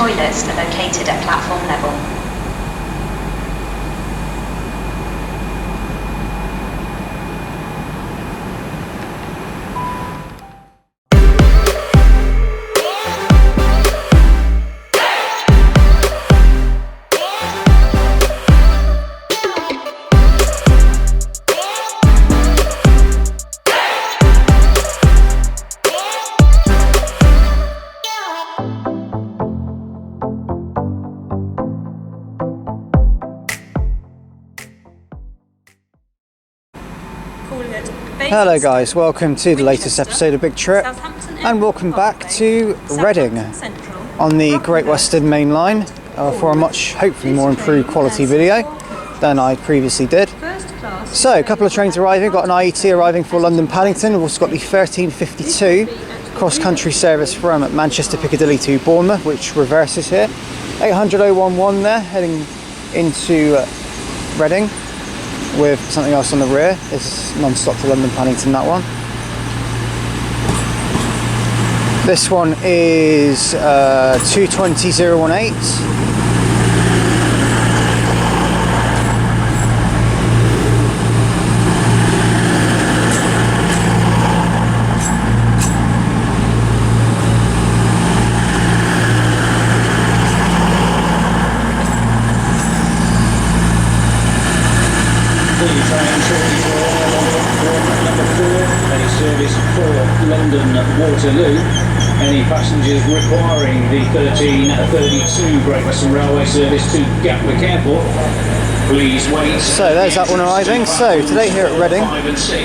toilets are located at platform level. Hello guys, welcome to the latest episode of Big Trip and welcome back to Reading on the Great Western Main Line for a much, hopefully more improved quality video than I previously did. So, a couple of trains arriving, got an IET arriving for London Paddington. We've also got the 1352 cross-country service from Manchester Piccadilly to Bournemouth, which reverses here. 800-011 there, heading into Reading, with something else on the rear. It's non-stop to London Paddington, that one. This one is 220018. Waterloo. Any passengers requiring the 1332 Great Western Railway service to Gatwick Airport, please wait. So there's that one arriving. So today here at Reading,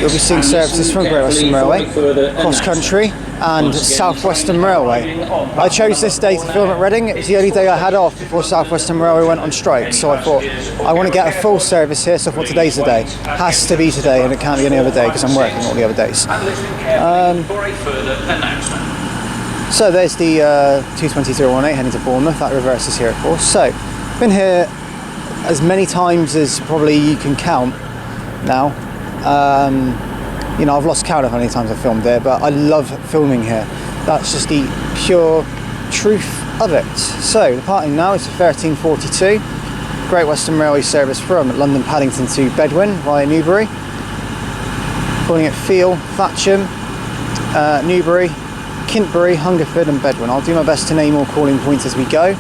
you'll be seeing services from Great Western Railway, CrossCountry and South Western Railway. I chose this day to film at Reading. It was the only day I had off before South Western Railway went on strike, so I thought I want to get a full service here, so I thought today's the day. Has to be today and it can't be any other day because I'm working all the other days. So there's the 220018 heading to Bournemouth. That reverses here, of course. So been here as many times as probably you can count now. You know, I've lost count of how many times I've filmed here, but I love filming here. That's just the pure truth of it. So departing now is the 1342 Great Western Railway service from London Paddington to Bedwin via Newbury. Calling it Field, Thatcham, Newbury, Kintbury, Hungerford and Bedwin. I'll do my best to name all calling points as we go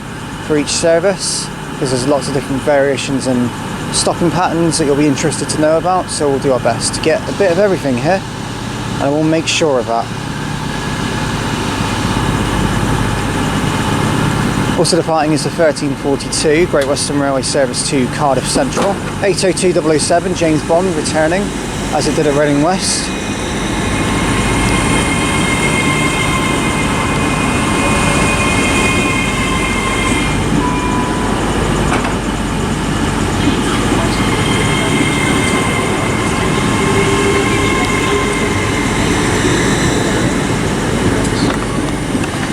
for each service, because there's lots of different variations and stopping patterns that you'll be interested to know about, so we'll do our best to get a bit of everything here, and I will make sure of that. Also departing is the 1342 Great Western Railway service to Cardiff Central. 802007 James Bond returning as it did at Reading West.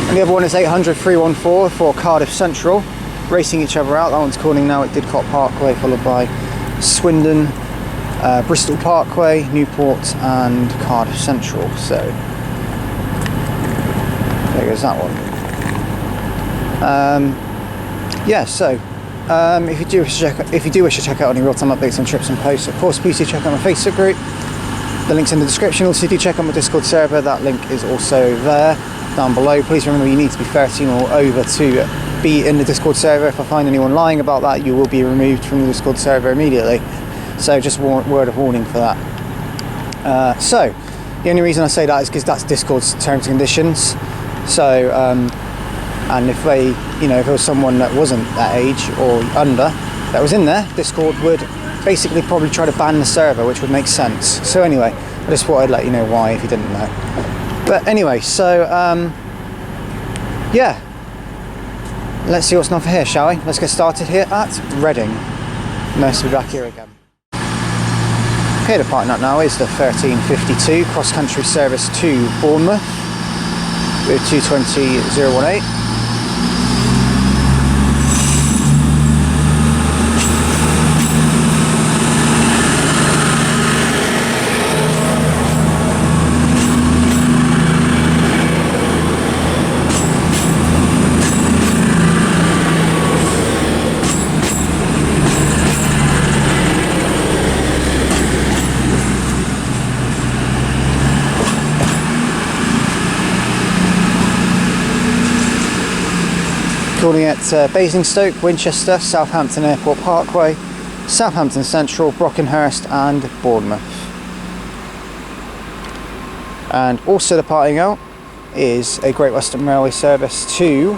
And the other one is 800-314 for Cardiff Central, racing each other out. That one's calling now at Didcot Parkway, followed by Swindon, Bristol Parkway, Newport and Cardiff Central. So there goes that one. Yeah, so if you do wish to check out any real-time updates on trips and posts, of course, please do check out my Facebook group. The link's in the description. Also, do check out my Discord server. That link is also there down below. Please remember you need to be 13 or over to be in the Discord server. If I find anyone lying about that, you will be removed from the Discord server immediately. So just word of warning for that. So the only reason I say that is because that's Discord's terms and conditions. So and if they, you know, if it was someone that wasn't that age or under that was in there, Discord would basically probably try to ban the server, which would make sense. So anyway, I just thought I'd let you know why if you didn't know. But anyway, so yeah, let's see what's not for here, shall we? Let's get started here at Reading. Nice to be back here again. Okay, departing up now is the 1352 cross-country service to Bournemouth with 220018. calling it Basingstoke, Winchester, Southampton Airport Parkway, Southampton Central, Brockenhurst and Bournemouth. And also departing out is a Great Western Railway service to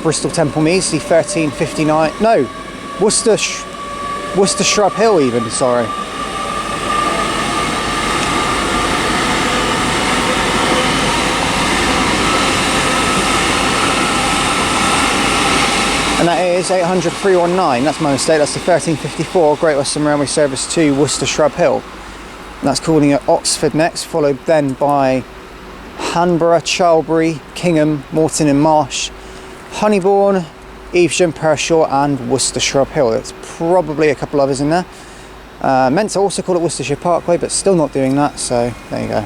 Bristol Temple Meads, the 1359, no, Worcester Shrub Hill even, sorry. And that is 800 319, that's my mistake, that's the 1354 Great Western Railway service to Worcester Shrub Hill. And that's calling at Oxford next, followed then by Hanborough, Charlbury, Kingham, Moreton in Marsh, Honeybourne, Evesham, Pershore and Worcester Shrub Hill. There's probably a couple others in there. Meant to also call it Worcestershire Parkway, but still not doing that, so there you go.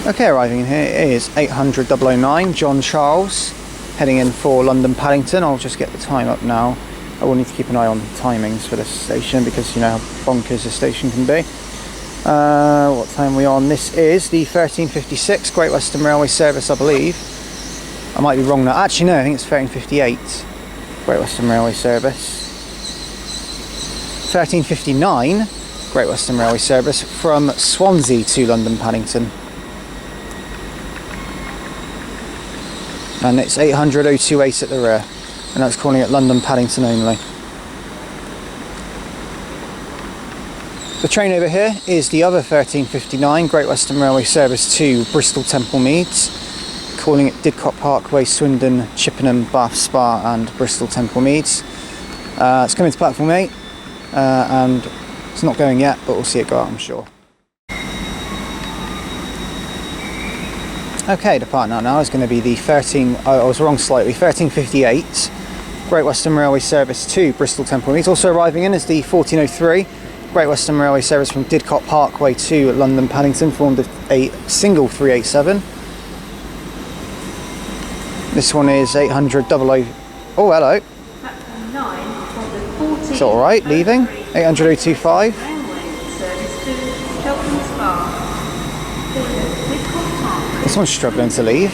Okay, arriving in here is 800 009 John Charles, heading in for London Paddington. I'll just get the time up now. I will need to keep an eye on timings for this station because you know how bonkers this station can be. What time are we on? This is the 1356 Great Western Railway service, I believe. I might be wrong now. Actually no, I think it's 1358 Great Western Railway service. 1359 Great Western Railway service from Swansea to London Paddington. And it's 800 028 at the rear, and that's calling it London Paddington only. The train over here is the other 1359 Great Western Railway service to Bristol Temple Meads, calling it Didcot Parkway, Swindon, Chippenham, Bath Spa and Bristol Temple Meads. It's coming to platform 8 and it's not going yet, but we'll see it go out, I'm sure. Okay, departing out now is going to be the I was wrong slightly, 1358 Great Western Railway service to Bristol Temple Meads. Also arriving in is the 1403 Great Western Railway service from Didcot Parkway to London Paddington, formed of a single 387. This one is 800 00. Oh, hello. It's alright, leaving. 800 025. This one's struggling to leave.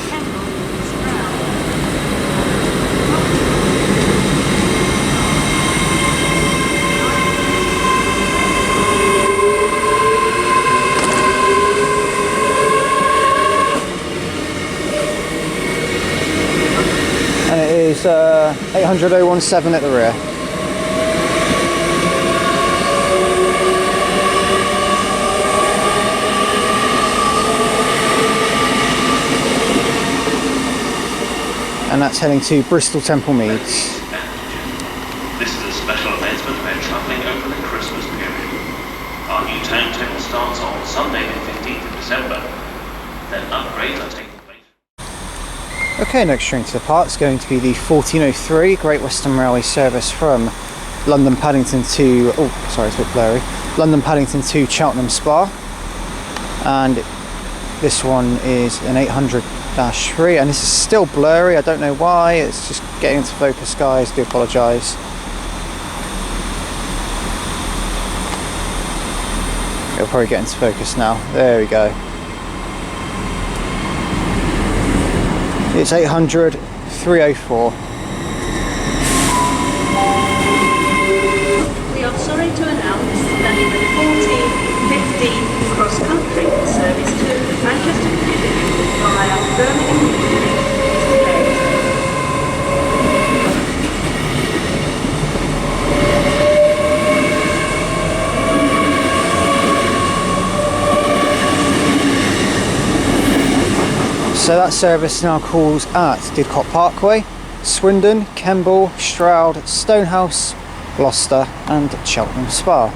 And it is 800 017 at the rear. And that's heading to Bristol Temple Meads. This is a special announcement about travelling over the Christmas period. Our new timetable starts on Sunday the 15th of December. Then upgrades are taking place. Okay, next train to depart is going to be the 1403 Great Western Railway service from London Paddington to, oh sorry it's a bit blurry, London Paddington to Cheltenham Spa. And this one is an 800-3, and this is still blurry, I don't know why, it's just getting into focus guys, do apologise. It'll probably get into focus now, there we go. It's 800 304. We are sorry to announce that the 1415 CrossCountry service to Manchester via Birmingham is delayed. So that service now calls at Didcot Parkway, Swindon, Kemble, Stroud, Stonehouse, Gloucester and Cheltenham Spa.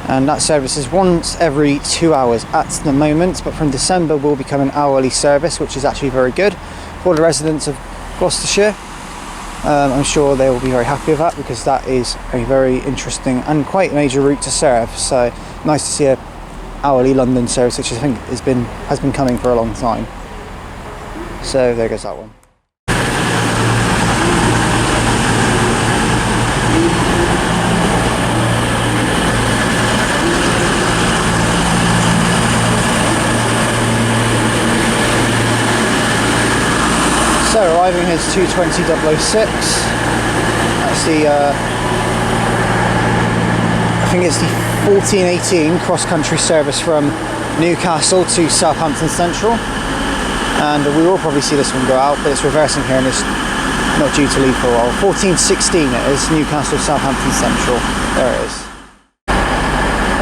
And that service is once every 2 hours at the moment, but from December will become an hourly service, which is actually very good for the residents of Gloucestershire. I'm sure they will be very happy with that, because that is a very interesting and quite major route to serve. So nice to see a hourly London service, which I think has been coming for a long time. So there goes that one. So arriving here is 220.006. That's the, I think it's the 1418 cross-country service from Newcastle to Southampton Central. And we will probably see this one go out, but it's reversing here and it's not due to leave for a while. 1416 it is, Newcastle, Southampton Central. There it is.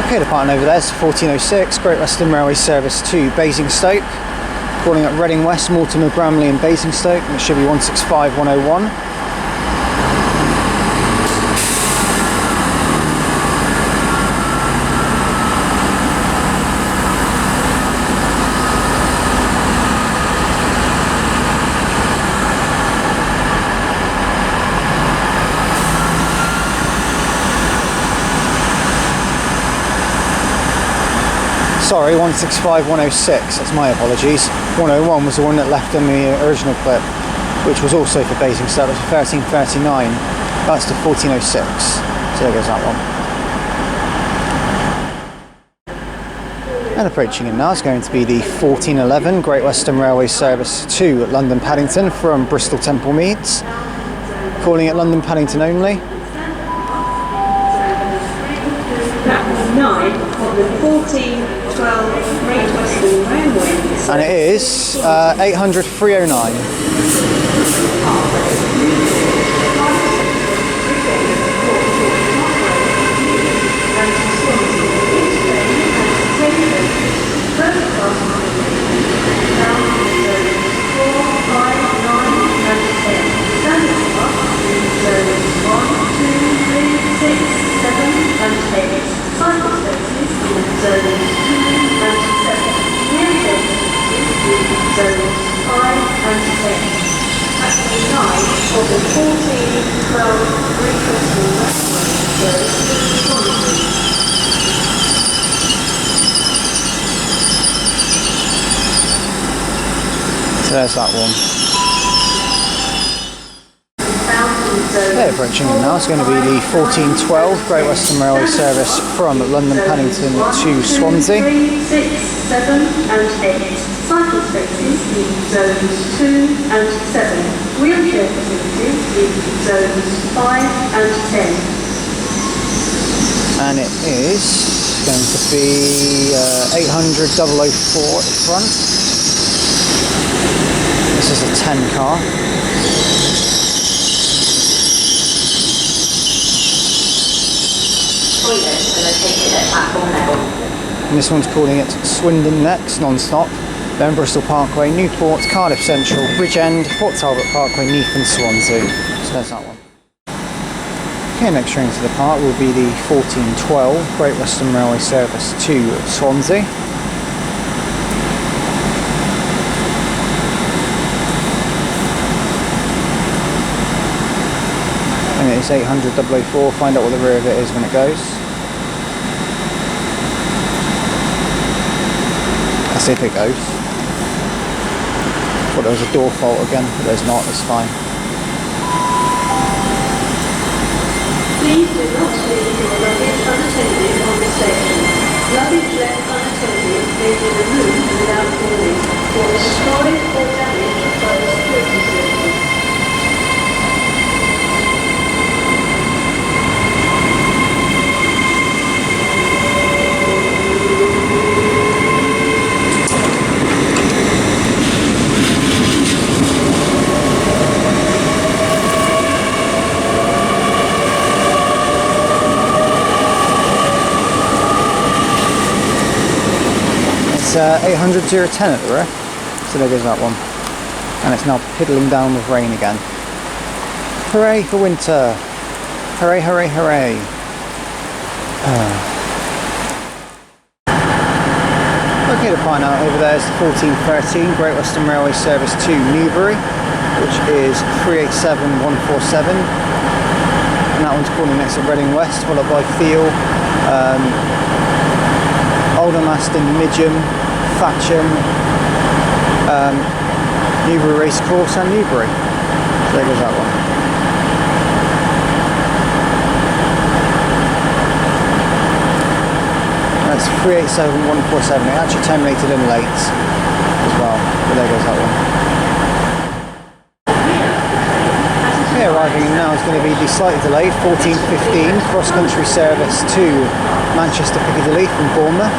Okay, departing over there is 1406, Great Western Railway service to Basingstoke. Calling at Reading West, Mortimer, Bramley and Basingstoke, and it should be 165101. Sorry, 165106, that's my apologies. 101 was the one that left in the original clip, which was also for Basingstoke. That was 1339. That's the 1406. So there goes that one. And approaching in now is going to be the 1411 Great Western Railway service to London Paddington from Bristol Temple Meads. Calling it London Paddington only. That was 9 of the 1412 Great Western Railway. And it is 800-309. So there's that one. Okay, approaching in now, it's going to be the 1412 Great Western Railway service from London Paddington to Swansea. 3, 6, 7 and 8. Cycle spaces in zones 2 and 7. Wheelchair facilities in zones 5 and 10. And it is going to be 800-004 at the front. This is a 10 car. Toilets are located at platform level. And this one's calling it Swindon next, non-stop. Then Bristol Parkway, Newport, Cardiff Central, Bridgend, Port Talbot Parkway, Neath and Swansea. So there's that one. Okay, next train to depart will be the 1412 Great Western Railway service to Swansea. And it is 800-004, find out what the rear of it is when it goes. That's if it goes. Thought there was a door fault again, but there's not, it's fine. Please do not leave your luggage unattended on the station. Luggage left unattended may be removed without warning or destroyed or damaged by the security services. It's 800-010 at the rear, so there goes that one. And it's now piddling down with rain again. Hooray for winter! Hooray, hooray, hooray! Okay, to find out over there is the 1413 Great Western Railway service to Newbury, which is 387147. And that one's calling next at Reading West, followed by Field, Aldermaston, Midgham, Thatcham, Newbury Racecourse and Newbury. So there goes that one. That's 387147. It actually terminated in late as well, but there goes that one. arriving in now is going to be the slightly delayed 14:15 cross-country service to Manchester Piccadilly from Bournemouth.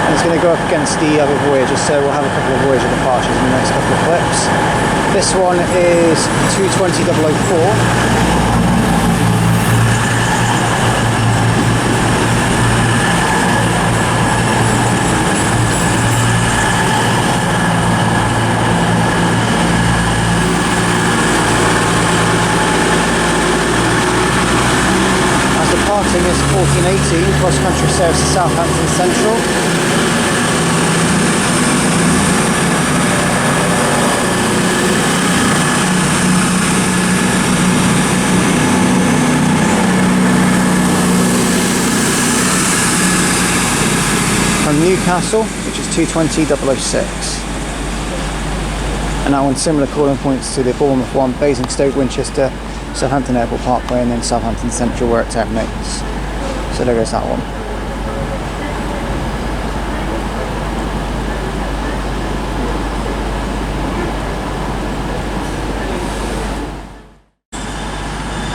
And it's going to go up against the other voyages, so we'll have a couple of Voyager departures in the next couple of clips. This one is 2:20.004. Departing is 14:18 cross-country service to Southampton Central. From Newcastle, which is 2:20.006. And that one's similar calling points to the Bournemouth one, Basingstoke, Winchester, Southampton Airport Parkway, and then Southampton Central where it terminates. So there goes that one.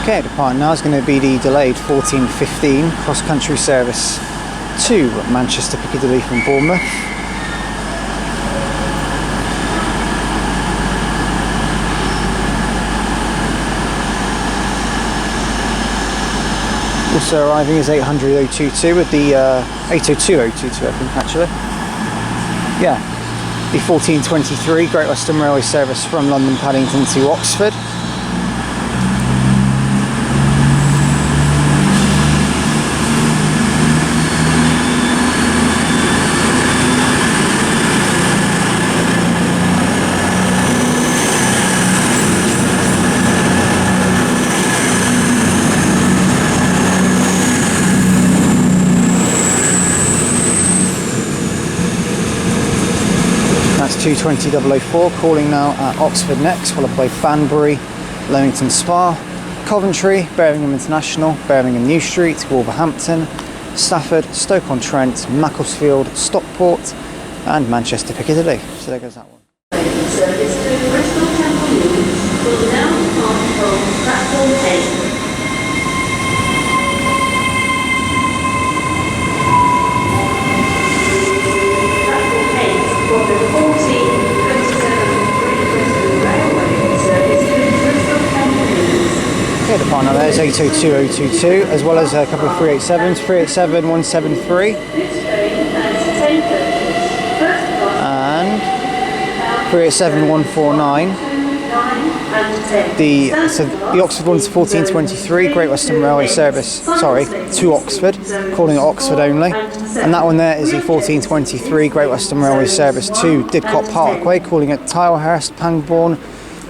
Okay, departing now is going to be the delayed 14:15 cross-country service to Manchester Piccadilly from Bournemouth. Also arriving is 800.022 with the 802.022, I think, actually. Yeah, the 14:23 Great Western Railway service from London Paddington to Oxford. That's 2:20.004, calling now at Oxford next, followed by Banbury, Leamington Spa, Coventry, Birmingham International, Birmingham New Street, Wolverhampton, Stafford, Stoke-on-Trent, Macclesfield, Stockport, and Manchester Piccadilly. So there goes that one. Service to Bristol Temple Meads will now depart from platform 8. Okay, the partner there is 802.022, as well as a couple of 387s, 387.173 and 387.149. The Oxford one's 14:23 Great Western Railway service, to Oxford, calling it Oxford only. And that one there is the 14:23 Great Western Railway service to Didcot Parkway, calling it Tilehurst, Pangbourne,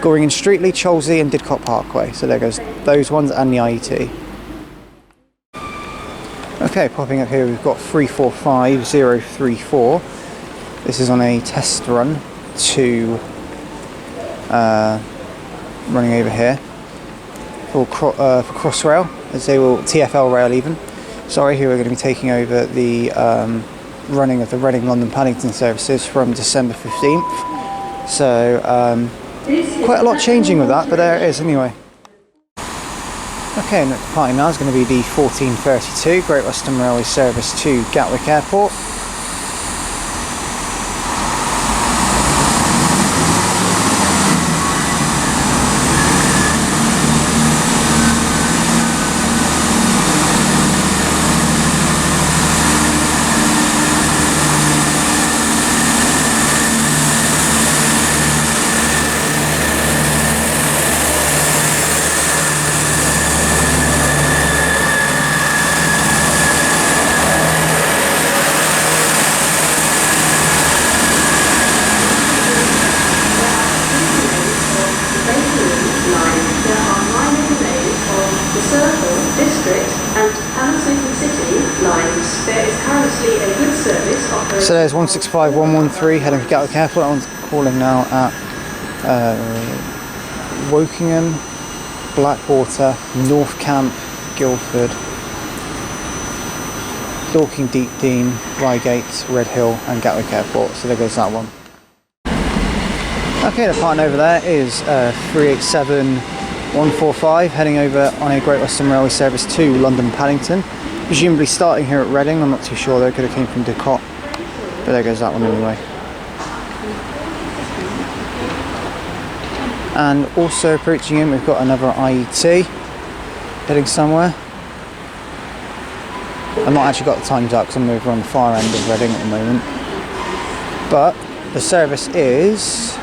Goring and Streatley, Cholsey and Didcot Parkway. So there goes those ones and the IET. Okay, popping up here we've got 345.034. This is on a test run to running over here for Crossrail, as they will TfL Rail even. Sorry, who are going to be taking over the running of the Reading London Paddington services from December 15th. So quite a lot changing with that, but there it is anyway. Okay, and departing now is going to be the 14:32 Great Western Railway service to Gatwick Airport. So there's 165.113 heading for Gatwick Airport. That one's calling now at Wokingham, Blackwater, North Camp, Guildford, Dorking, Deepdean, Reigate, Redhill and Gatwick Airport. So there goes that one. Okay, departing over there is 387145, heading over on a Great Western Railway service to London Paddington. Presumably starting here at Reading, I'm not too sure though, it could have came from Didcot. But there goes that one anyway. And also approaching in, we've got another IET heading somewhere. I've not actually got the times up because I'm over on the far end of Reading at the moment. But the service is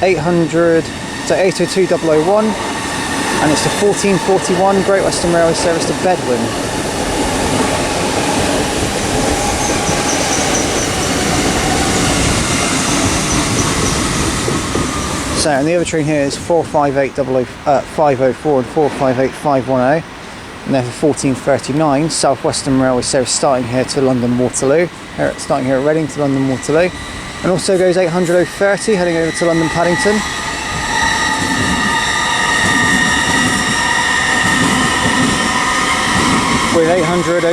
800 to 802001, and it's the 1441 Great Western Railway service to Bedwin. So, and the other train here is 458504 and 458510, and they're for 1439 South Western Railway service starting here to London Waterloo, starting here at Reading to London Waterloo, and also goes 800 heading over to London Paddington. With 800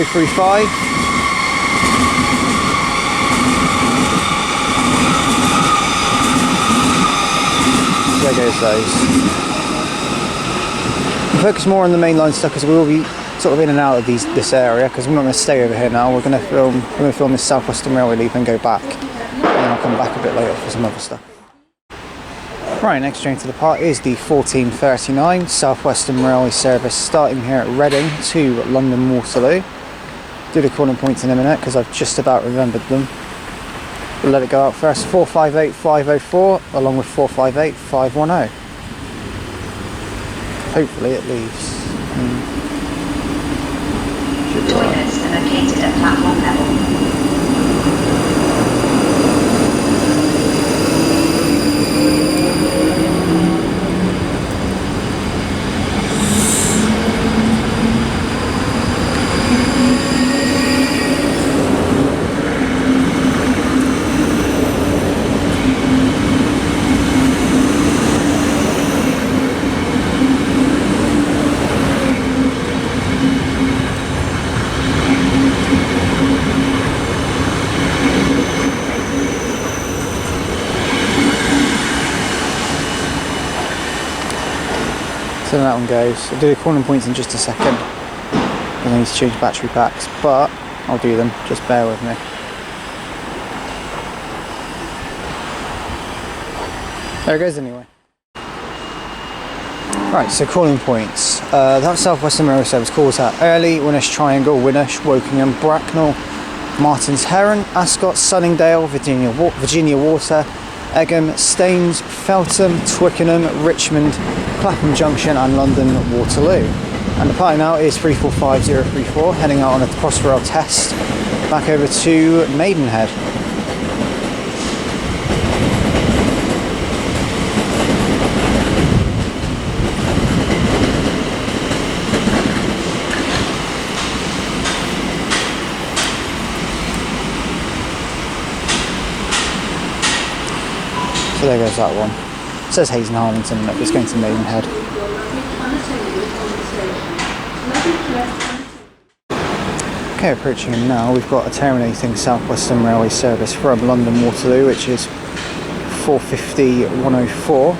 there goes those. We'll focus more on the main line stuff because we will be sort of in and out of this area because we're not going to stay over here now. We're going to film this South Western Railway leave and go back, and then I'll come back a bit later for some other stuff. Right, next train to depart is the 1439 South Western Railway service starting here at Reading to London Waterloo. Do the calling points in a minute because I've just about remembered them. We'll let it go out first. 458504 along with 458510. Hopefully it leaves. Toilets are located at platform level. So that one goes. I'll do the calling points in just a second. I need to change battery packs, but I'll do them. Just bear with me. There it goes anyway. Right, so calling points. That South Western Railway service calls at Early, Winnersh Triangle, Winnersh, Wokingham, Bracknell, Martins Heron, Ascot, Sunningdale, Virginia Water, Egham, Staines, Feltham, Twickenham, Richmond, Clapham Junction and London Waterloo. And departing now is 345034, heading out on a Crossrail test back over to Maidenhead. So there goes that one. It says Hayes and Harlington, but it's going to Maidenhead. Okay, approaching him now, we've got a terminating South Western Railway service from London Waterloo, which is 450-104.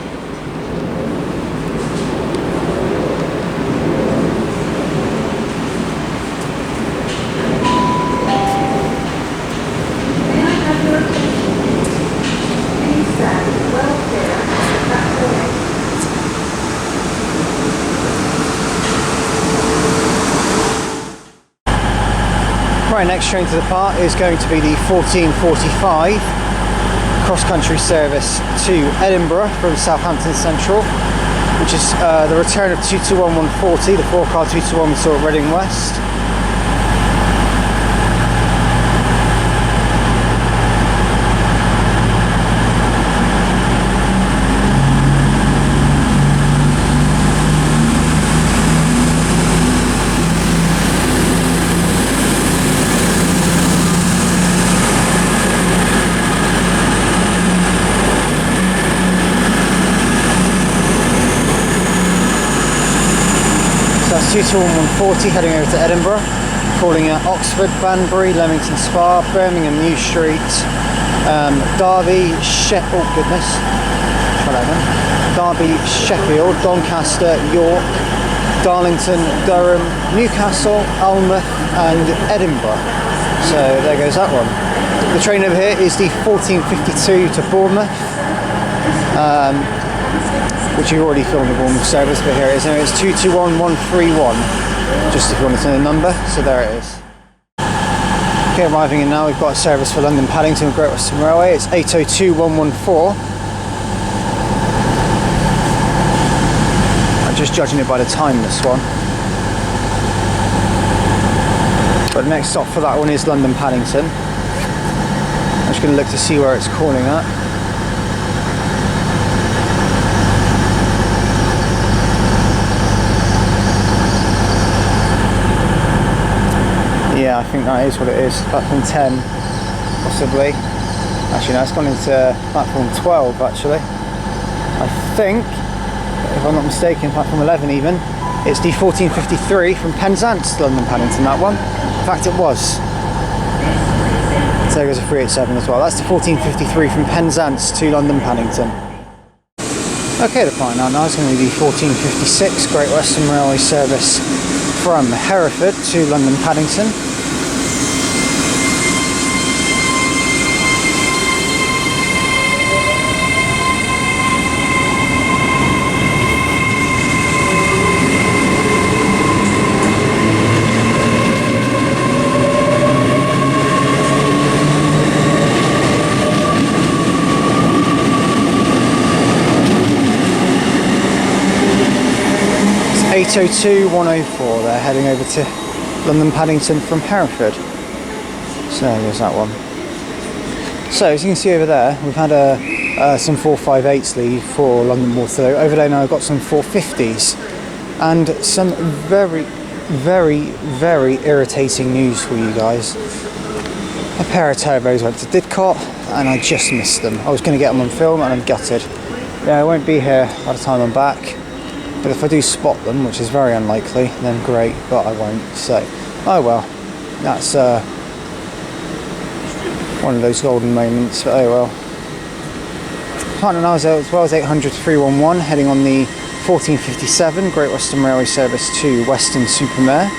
Right, next train to depart is going to be the 1445 CrossCountry service to Edinburgh from Southampton Central, which is the return of 221140, the 4-car 221 we saw at Reading West. That's 22140 heading over to Edinburgh, calling at Oxford, Banbury, Leamington Spa, Birmingham New Street, Derby, oh goodness, try that again. Derby, Sheffield, Doncaster, York, Darlington, Durham, Newcastle, Alnmouth and Edinburgh. So there goes that one. The train over here is the 1452 to Bournemouth, which you've already filmed the Bournemouth service, but here it is. It's 221131, just if you wanted to know the number. So there it is. Okay, arriving in now, we've got a service for London Paddington Great Western Railway. It's 802114. I'm just judging it by the time, this one. But next stop for that one is London Paddington. I'm just going to look to see where it's calling at. Yeah, I think that is what it is. Platform 10, possibly. Actually, no, it's gone into platform 12, actually. I think, if I'm not mistaken, platform 11 even. It's the 1453 from Penzance to London Paddington, that one. In fact, it was. So there's a 387 as well. That's the 1453 from Penzance to London Paddington. Okay, the final now is going to be the 1456 Great Western Railway service from Hereford to London Paddington. It's 802104. They're heading over to London Paddington from Hereford. So there's that one. So as you can see over there, we've had some 458s leave for London Waterloo. Over there now I've got some 450s and some very, very, very irritating news for you guys. A pair of turbos went to Didcot and I just missed them. I was going to get them on film and I'm gutted. Yeah, I won't be here by the time I'm back. But if I do spot them, which is very unlikely, then great, but I won't. So, oh well, that's one of those golden moments, but oh well. Partner now as well as 800 311, heading on the 1457 Great Western Railway service to Weston-super-Mare.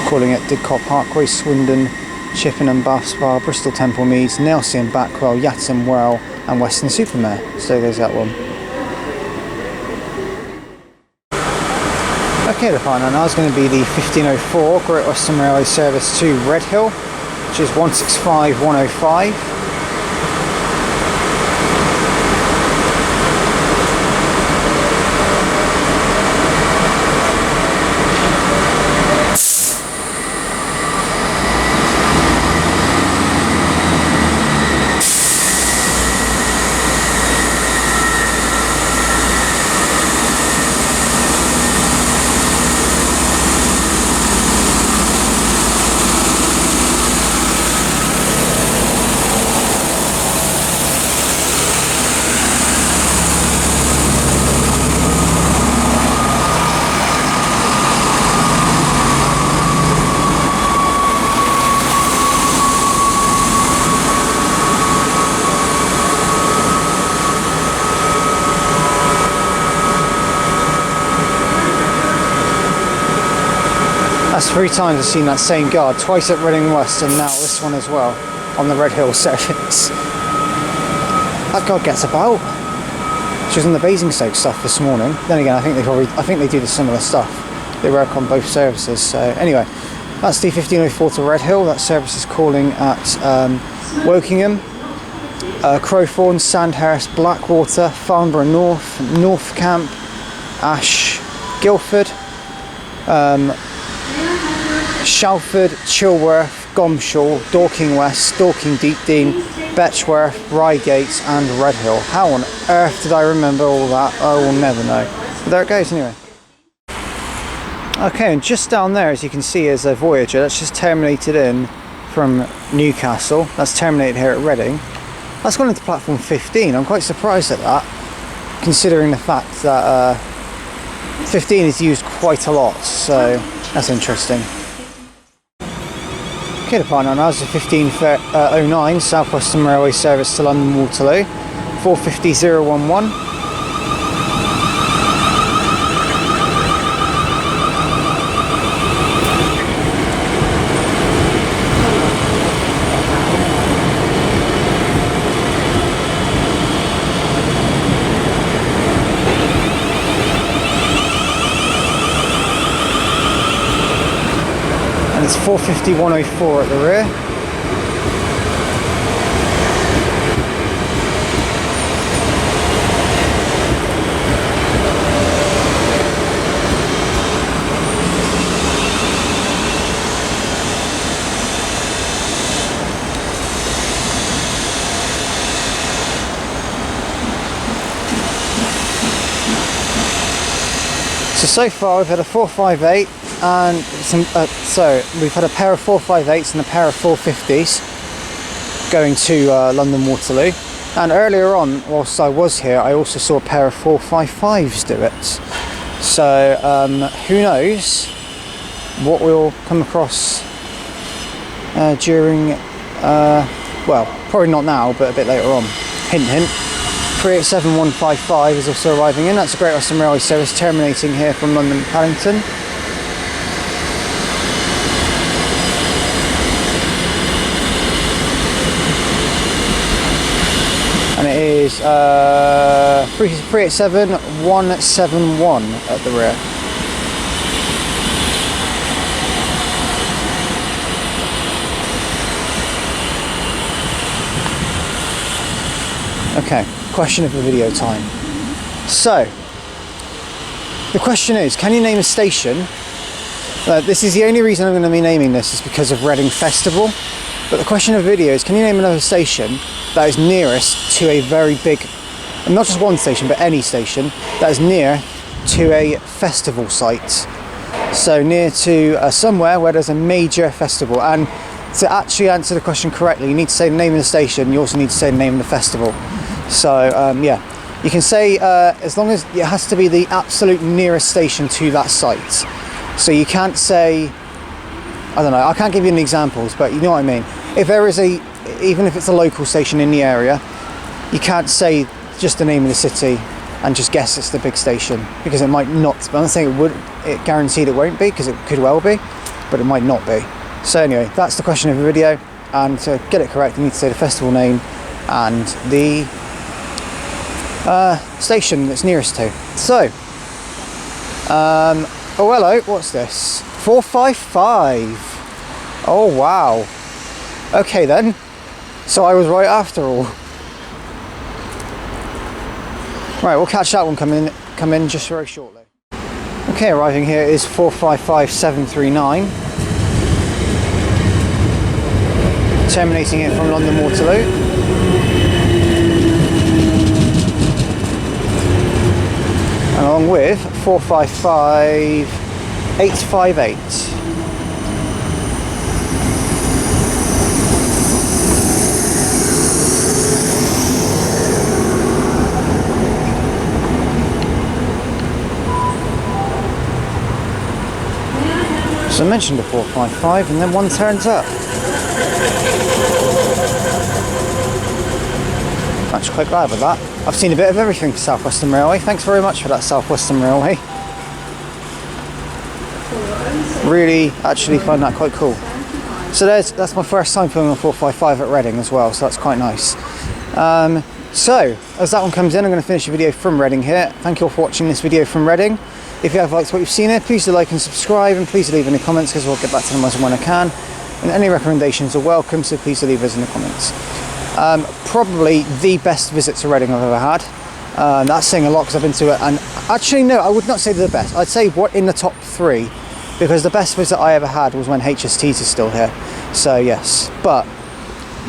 Calling it Didcot Parkway, Swindon, Chippenham, Bath Spa, Bristol Temple Meads, Nailsea, Backwell, Yatton, Well and Weston-super-Mare. So there's that one. Okay, the final now is going to be the 1504 Great Western Railway service to Redhill, which is 165105. That's 3 times I've seen that same guard, twice at Reading West and now this one as well on the Redhill service. That guard gets about. She was on the Basingstoke stuff this morning. Then again, I think they do the similar stuff. They work on both services. So anyway, that's the 1504 to Redhill. That service is calling at Wokingham, Crowthorne, Sandhurst, Blackwater, Farnborough North, North Camp, Ash, Guildford, Shalford, Chilworth, Gomshall, Dorking West, Dorking Deepdean, Betchworth, Reigate and Redhill. How on earth did I remember all that? I will never know. But there it goes anyway. Okay, and just down there, as you can see, is a Voyager. That's just terminated in from Newcastle. That's terminated here at Reading. That's gone into platform 15. I'm quite surprised at that, considering the fact that 15 is used quite a lot. So that's interesting. Okay, the partner now is the 1509 South Western Railway service to London Waterloo, 450011. It's 45104 at the rear. So far we've had a 458 and some, we've had a pair of 458s and a pair of 450s going to London Waterloo, and earlier on whilst I was here I also saw a pair of 455s do it. So who knows what we'll come across during, well, probably not now but a bit later on. Hint hint. 387155 is also arriving in. That's a Great Western Railway service terminating here from London Paddington. And it is 387171 at the rear. Okay. Question of the video time. So the question is, can you name a station? This is the only reason I'm going to be naming this is because of Reading Festival, but the question of the video is, can you name another station that is nearest to a very big, and not just one station but any station that is near to a festival site, so near to somewhere where there's a major festival. And to actually answer the question correctly, you need to say the name of the station, you also need to say the name of the festival. So yeah, you can say as long as it has to be the absolute nearest station to that site. So you can't say, I don't know, I can't give you any examples, but you know what I mean. If there is a, even if it's a local station in the area, you can't say just the name of the city and just guess it's the big station, because it might not. I'm not saying it guaranteed it won't be, because it could well be, but it might not be. So anyway, that's the question of the video, and to get it correct you need to say the festival name and the station that's nearest to. So oh hello, what's this? 455. Oh wow, okay then, so I was right after all. Right, we'll catch that one come in just very shortly. Okay, arriving here is 455739, terminating it from London Waterloo. Along with 455858. So I mentioned a 455 and then one turns up. I'm actually quite glad with that. I've seen a bit of everything for South Western Railway. Thanks very much for that, South Western Railway. Really actually find that quite cool. So that's my first time filming a 455 at Reading as well, so that's quite nice. So as that one comes in, I'm going to finish the video from Reading here. Thank you all for watching this video from Reading. If you have liked what you've seen here, please do like and subscribe, and please leave any comments because we'll get back to them as and when I can. And any recommendations are welcome, so please do leave us in the comments. Probably the best visit to Reading I've ever had. That's saying a lot because I've been to it, and actually no, I would not say they're the best. I'd say what in the top 3, because the best visit I ever had was when HSTs is still here. So yes, but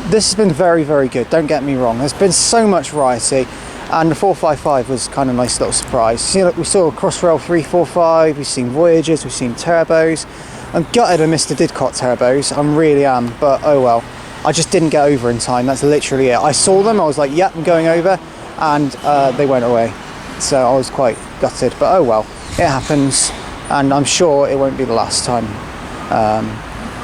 this has been very, very good, don't get me wrong. There's been so much variety, and the 455 was kind of a nice little surprise. See, look, we saw Crossrail 345, we've seen Voyagers, we've seen turbos. I'm gutted I missed the Didcot turbos, I really am, but oh well. I just didn't get over in time, that's literally it. I saw them, I was like, yep, I'm going over, and they went away. So I was quite gutted, but oh well, it happens, and I'm sure it won't be the last time.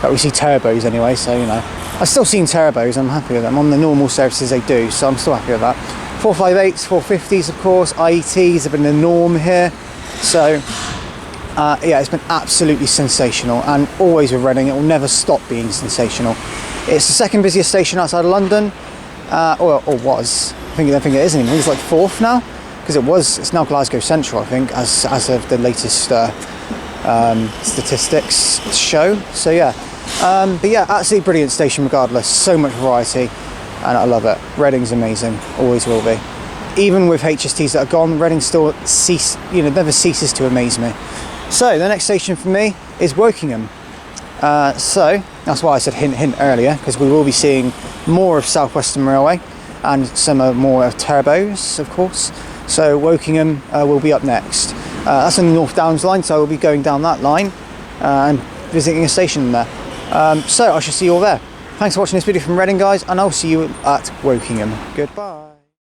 But we see turbos anyway, so you know. I've still seen turbos, I'm happy with them. On the normal services they do, so I'm still happy with that. 458s, 450s of course, IETs have been the norm here. So yeah, it's been absolutely sensational, and always with Reading, it will never stop being sensational. It's the second busiest station outside of London, or was. I don't think it is anymore. It's like fourth now, because it's now Glasgow Central, I think, as of the latest statistics show. So yeah, but yeah, absolutely brilliant station regardless. So much variety, and I love it. Reading's amazing, always will be. Even with HSTs that are gone, Reading still never ceases to amaze me. So the next station for me is Wokingham. So that's why I said hint earlier, because we will be seeing more of South Western Railway and some more of turbos, of course. So Wokingham will be up next. That's on the North Downs line, so I will be going down that line and visiting a station there. So I shall see you all there. Thanks for watching this video from Reading, guys, and I'll see you at Wokingham. Goodbye.